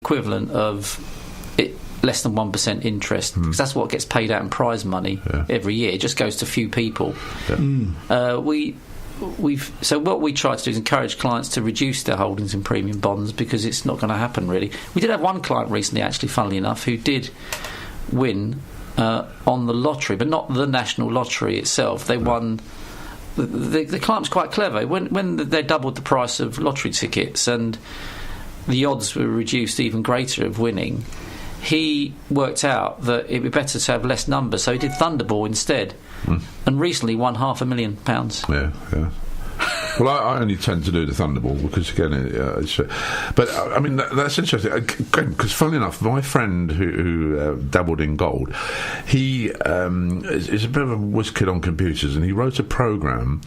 equivalent of less than 1% interest, because that's what gets paid out in prize money every year. It just goes to few people. So what we try to do is encourage clients to reduce their holdings in premium bonds, because it's not going to happen really. We did have one client recently, actually, funnily enough, who did win on the lottery, but not the national lottery itself. They won. The client was quite clever. When they doubled the price of lottery tickets and the odds were reduced even greater of winning, he worked out that it'd be better to have less numbers, so he did Thunderball instead, and recently won £500,000. Yeah. Well, I only tend to do the Thunderball because, again, it's... But, I mean, that's interesting. Again, because, funnily enough, my friend who dabbled in gold, he is a bit of a whiz kid on computers, and he wrote a programme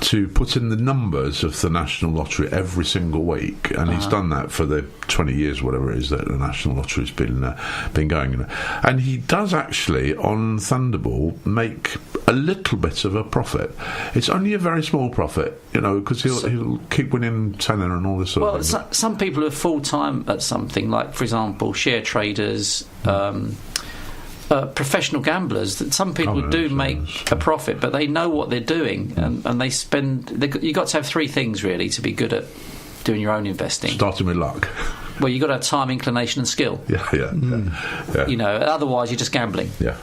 to put in the numbers of the National Lottery every single week, and he's done that for the 20 years, whatever it is, that the National Lottery's been going. And he does actually, on Thunderball, make a little bit of a profit. It's only a very small profit, because he'll keep winning tenner and all this sort of thing. Some people are full-time at something, like, for example, share traders, professional gamblers. That some people do make a profit, but they know what they're doing, and they spend... You've got to have three things, really, to be good at doing your own investing. Starting with luck. Well, you've got to have time, inclination and skill. Yeah. Otherwise you're just gambling. Yeah.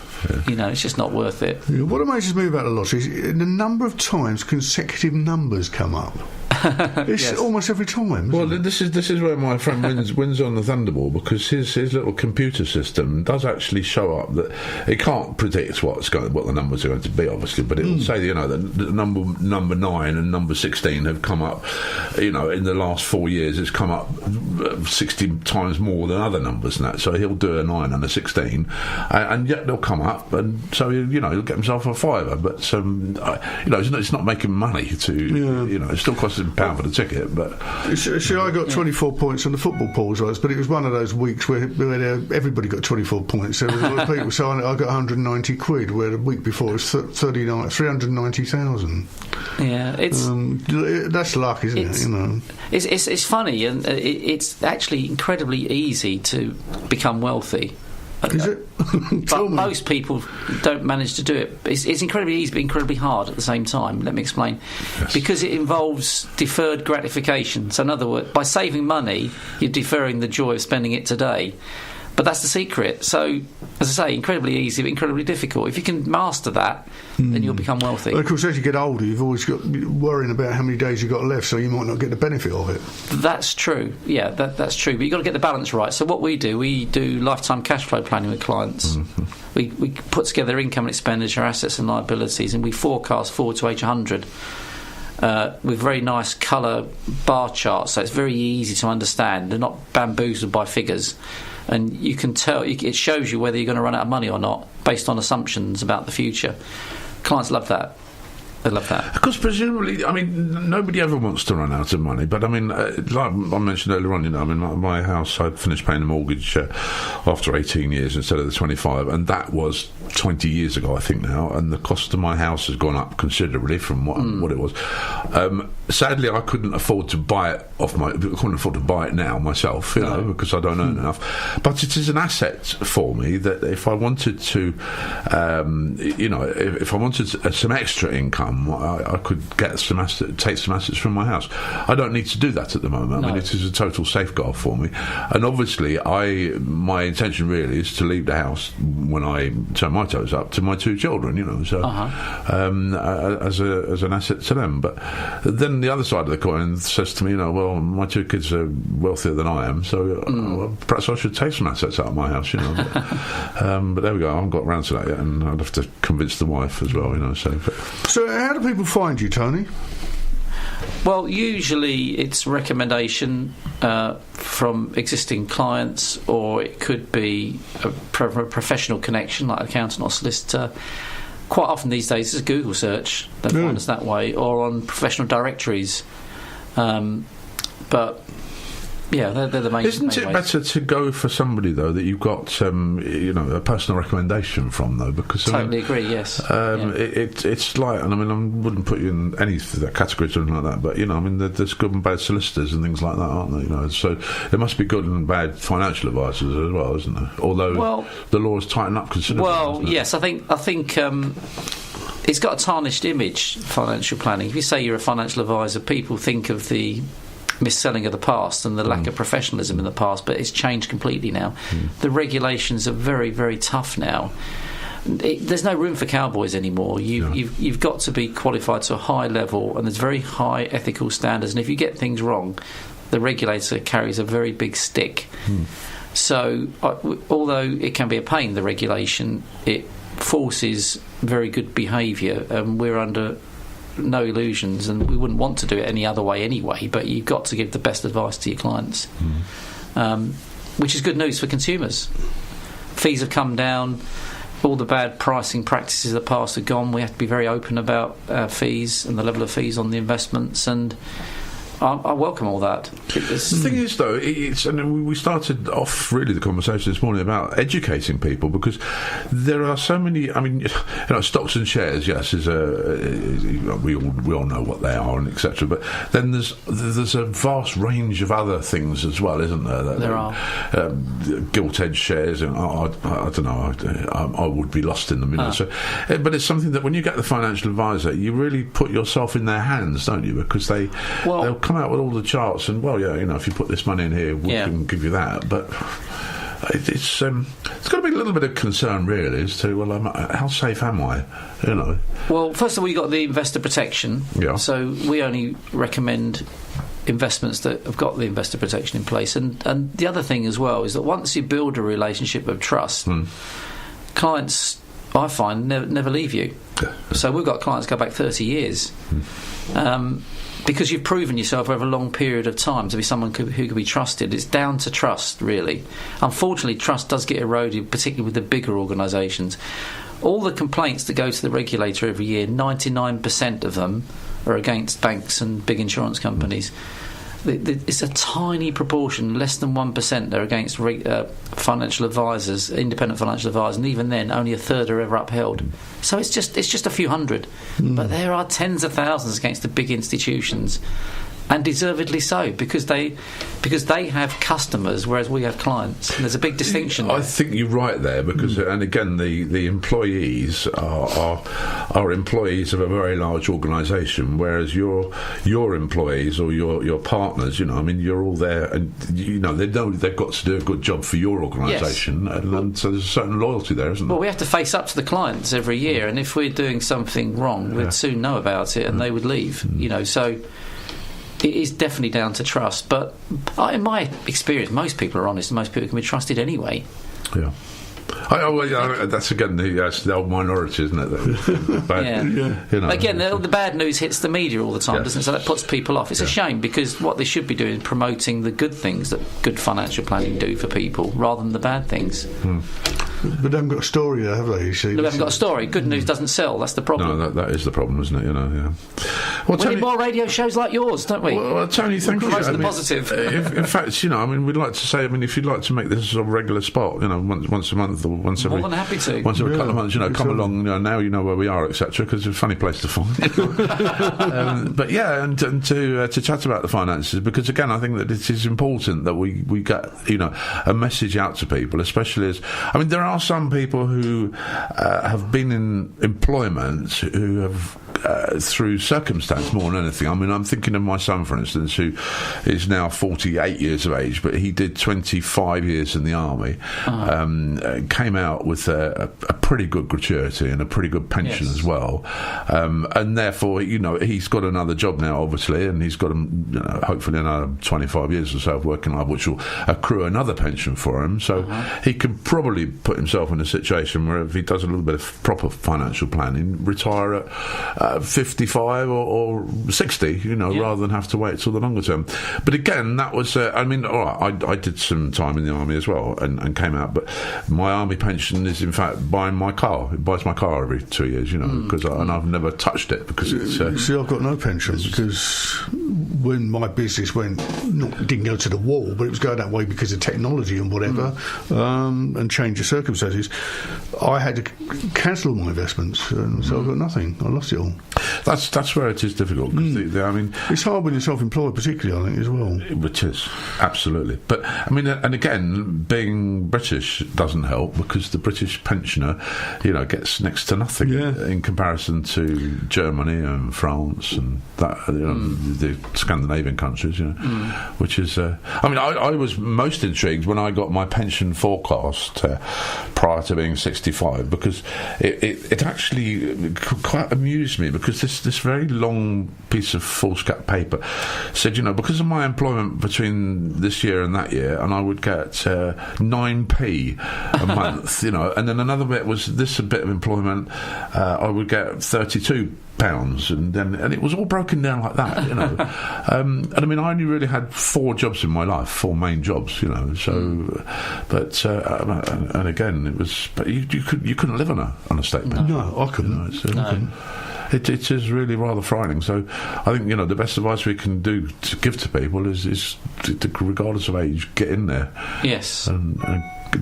It's just not worth it. Yeah, what amazes me about the lottery is the number of times consecutive numbers come up. It's almost every time. Well, this is where my friend wins on the Thunderball, because his little computer system does actually show up that it can't predict what the numbers are going to be, obviously, but it will say that the number 9 and number 16 have come up. In the last 4 years, it's come up 60 times more than other numbers and that. So he'll do a 9 and a 16, and yet they'll come up, and so he'll get himself a fiver. But it's not making money to. It still costs him £1 for the ticket, but I got 24 points on the football polls, but it was one of those weeks where everybody got 24 points. There was a lot of people, so I got 190 quid, where the week before it was 390,000. Yeah, it's that's luck, isn't it? It's funny, and it's actually incredibly easy to become wealthy. Is it? But most people don't manage to do it. It's incredibly easy but incredibly hard at the same time. Let me explain. Yes. Because it involves deferred gratification. So in other words, by saving money, you're deferring the joy of spending it today. But that's the secret. So, as I say, incredibly easy but incredibly difficult. If you can master that, then you'll become wealthy. Well, of course, as you get older, you've always got worrying about how many days you've got left, so you might not get the benefit of it. That's true. Yeah, that's true. But you've got to get the balance right. So what we do lifetime cash flow planning with clients. We put together their income and expenditure, assets and liabilities, and we forecast forward to age 100. With very nice colour bar charts, so it's very easy to understand. They're not bamboozled by figures. And you can tell, it shows you whether you're going to run out of money or not based on assumptions about the future. Clients love that. They love that. Because presumably, nobody ever wants to run out of money. But like I mentioned earlier on, my house, I'd finished paying the mortgage after 18 years instead of the 25, and that was 20 years ago, I think now. And the cost of my house has gone up considerably from what it was. Sadly, I couldn't afford to buy it now myself, because I don't earn enough. But it is an asset for me that if I wanted to, if I wanted some extra income, I could take some assets from my house. I don't need to do that at the moment. No. It is a total safeguard for me. And obviously, my intention really is to leave the house when I turn my toes up to my 2 children. As an asset to them. But then the other side of the coin says to me, well, my 2 kids are wealthier than I am, so perhaps I should take some assets out of my house. But there we go. I haven't got around to that yet, and I'd have to convince the wife as well. So how do people find you, Tony? Well, usually it's recommendation from existing clients, or it could be a professional connection like an accountant or solicitor. Quite often these days it's a Google search. They find us that way, or on professional directories. But Yeah, they're the main. Isn't it better to go for somebody though that you've got a personal recommendation from though? Because Totally agree. Yes. It's like, and I mean, I wouldn't put you in any category or something like that, but there's good and bad solicitors and things like that, aren't there? So there must be good and bad financial advisors as well, isn't there? Although the laws tighten up considerably. Well, yes, I think it's got a tarnished image, financial planning. If you say you're a financial advisor, people think of the mis-selling of the past and the lack of professionalism in the past, but it's changed completely now. The regulations are very, very tough now. There's no room for cowboys anymore. You've got to be qualified to a high level, and there's very high ethical standards, and if you get things wrong, the regulator carries a very big stick. So although it can be a pain, the regulation, it forces very good behaviour, and we're under no illusions, and we wouldn't want to do it any other way anyway, but you've got to give the best advice to your clients, which is good news for consumers. Fees have come down, all the bad pricing practices of the past are gone. We have to be very open about fees and the level of fees on the investments, and I welcome all that. The thing is, though, and we started off really the conversation this morning about educating people, because there are so many. I mean, stocks and shares, yes, we all know what they are and etc. But then there's a vast range of other things as well, isn't there? There are gilt-edged shares, and I don't know. I would be lost in them, So, but it's something that when you get the financial advisor, you really put yourself in their hands, don't you? Because they'll come out with all the charts and if you put this money in here, we can give you that. But it's got to be a little bit of concern really as to how safe am I? Well, first of all, you got the investor protection. Yeah. So we only recommend investments that have got the investor protection in place. And the other thing as well is that once you build a relationship of trust, clients, I find, never leave you. So we've got clients go back 30 years. Because you've proven yourself over a long period of time to be someone who can be trusted. It's down to trust, really. Unfortunately, trust does get eroded, particularly with the bigger organisations. All the complaints that go to the regulator every year, 99% of them are against banks and big insurance companies. It's a tiny proportion, less than 1%, they're against financial advisors, independent financial advisors, and even then, only a third are ever upheld. So it's just a few hundred, but there are tens of thousands against the big institutions, and deservedly so, because they have customers, whereas we have clients. And there's a big distinction there. I think you're right there, because and again, the employees are employees of a very large organisation, whereas your employees or your partners, you're all there, and they know they've got to do a good job for your organisation, yes. and so there's a certain loyalty there, isn't there? Well, we have to face up to the clients every year, and if we're doing something wrong, we'd soon know about it, and they would leave. So it is definitely down to trust, but in my experience, most people are honest, and most people can be trusted anyway. Yeah. That's again the old minority, isn't it? Again, the bad news hits the media all the time, doesn't it? So that puts people off. It's a shame, because what they should be doing is promoting the good things that good financial planning do for people, rather than the bad things. But they haven't got a story there, have they? They haven't got a story. Good news doesn't sell. That's the problem. No, that is the problem, isn't it? Well, we need more radio shows like yours, don't we? Well, Tony, thank you. The positive. In fact, we'd like to say, if you'd like to make this a regular spot, once a month or once every... More than happy to. Once every couple of months, come along, now you know where we are, etc., because it's a funny place to find. But and to chat about the finances, because again, I think that it is important that we get, a message out to people, especially as... there are some people who have been in employment who have... through circumstance more than anything. I'm thinking of my son, for instance, who is now 48 years of age, but he did 25 years in the army, came out with a pretty good gratuity and a pretty good pension as well, and therefore, he's got another job now, obviously, and he's got hopefully another 25 years or so of working life, which will accrue another pension for him. So he can probably put himself in a situation where, if he does a little bit of proper financial planning, retire at 55 or 60, rather than have to wait till the longer term. But again, that was I did some time in the army as well, and came out, but my army pension is in fact buying my car. It buys my car every 2 years, because and I've never touched it, because it's see, I've got no pension, because when my business didn't go to the wall, but it was going that way because of technology and whatever, and change of circumstances, I had to cancel all my investments, and so I got nothing. I lost it all. That's where it is difficult. Cause I mean, it's hard when you're self-employed, particularly, I think, as well. Which is absolutely. But I mean, and again, being British doesn't help, because the British pensioner, gets next to nothing in comparison to Germany and France and that, the Scandinavian countries, which is. I mean, I was most intrigued when I got my pension forecast prior to being 65, because it actually quite amused me, because this very long piece of foolscap paper said, because of my employment between this year and that year, and I would get 9p a month, and then another bit was this bit of employment, I would get £32, and it was all broken down like that, and I mean, I only really had 4 jobs in my life, 4 main jobs, so but and again, it was, but you couldn't live on a state pension. No, I couldn't. No. It is really rather frightening. So I think the best advice we can do to give to people is to, regardless of age, get in there. Yes. And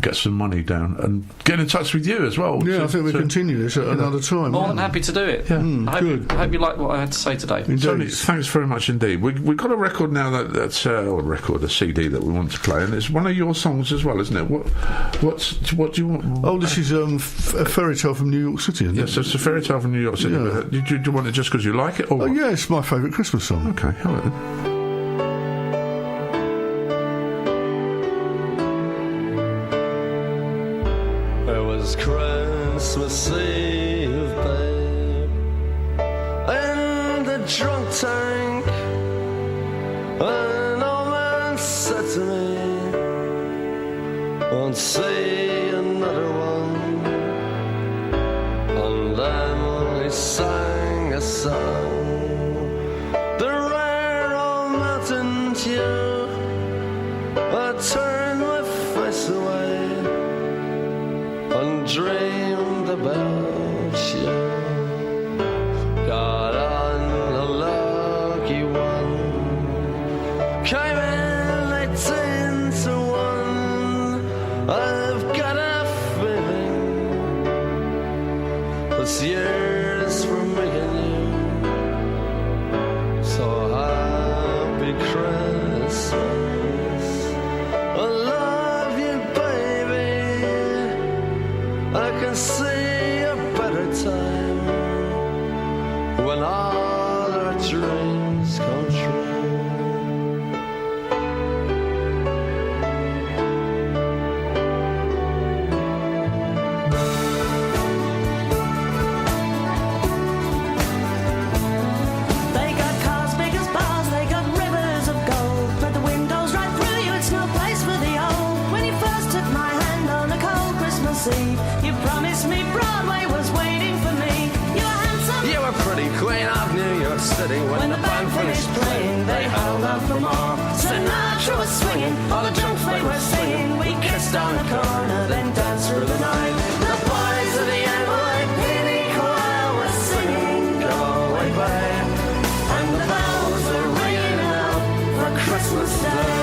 get some money down and get in touch with you as well. Yeah, I think we'll continue this at another time. More than happy to do it. Yeah. I hope you like what I had to say today. Tony, thanks very much indeed. We've got a record now that's a CD that we want to play, and it's one of your songs as well, isn't it? What do you want? Oh, this is a fairy tale from New York City, isn't it? Yes, it's a fairy tale from New York City. Yeah. Do you want it just because you like it? Or what? Yeah, it's my favourite Christmas song. Okay, all right then. Christmas Eve, babe, in the drunk tank, an old man said to me, won't see another one. And then he sang a song, the rare old mountain tune. I turned my face away and dreamed about you. Got on a lucky one, came in 18 to 1. I've got a feeling this year's for me and you. So happy Christmas, I love you, baby. I can see a better time when all our dreams come true. They got cars big as bars, they got rivers of gold, but the windows right through you, it's no place for the old. When you first took my hand on a cold Christmas Eve, you promised me Broadway was waiting for me. You were handsome, You were pretty queen of New York City. when the band finished playing, they held out for more. Sinatra was swinging, all the drunks they were singing. We kissed on the corner, then danced through the night. The boys of the NYPD choir were singing, go away, babe. And the bells were ringing out for Christmas Day.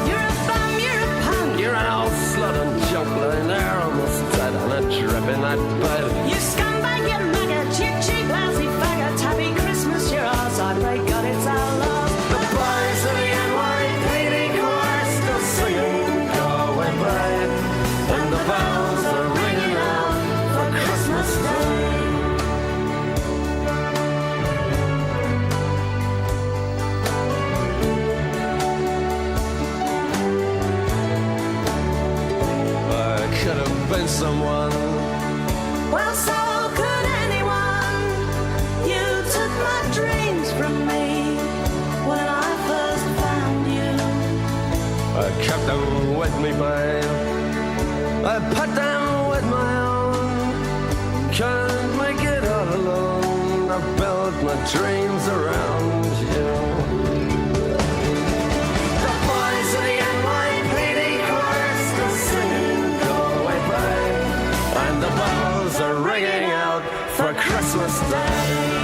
You're a bum, you're a punk, You're an old slut and junk lying there almost dead on a drip in that bed. you scumbag, you maggot, you cheap, lousy faggot. Happy Christmas, you're ours, I pray God it's our love. The boys of the NYPD choir still singing, go away, babe. And the bells are ringing out for Christmas Day. I could have been someone. Well, so could anyone. You took my dreams from me when I first found you. I kept them with me, babe. I put them with my own. Can't make it all alone. I built my dreams around you. The boys of the NYPD choir Christmas Day.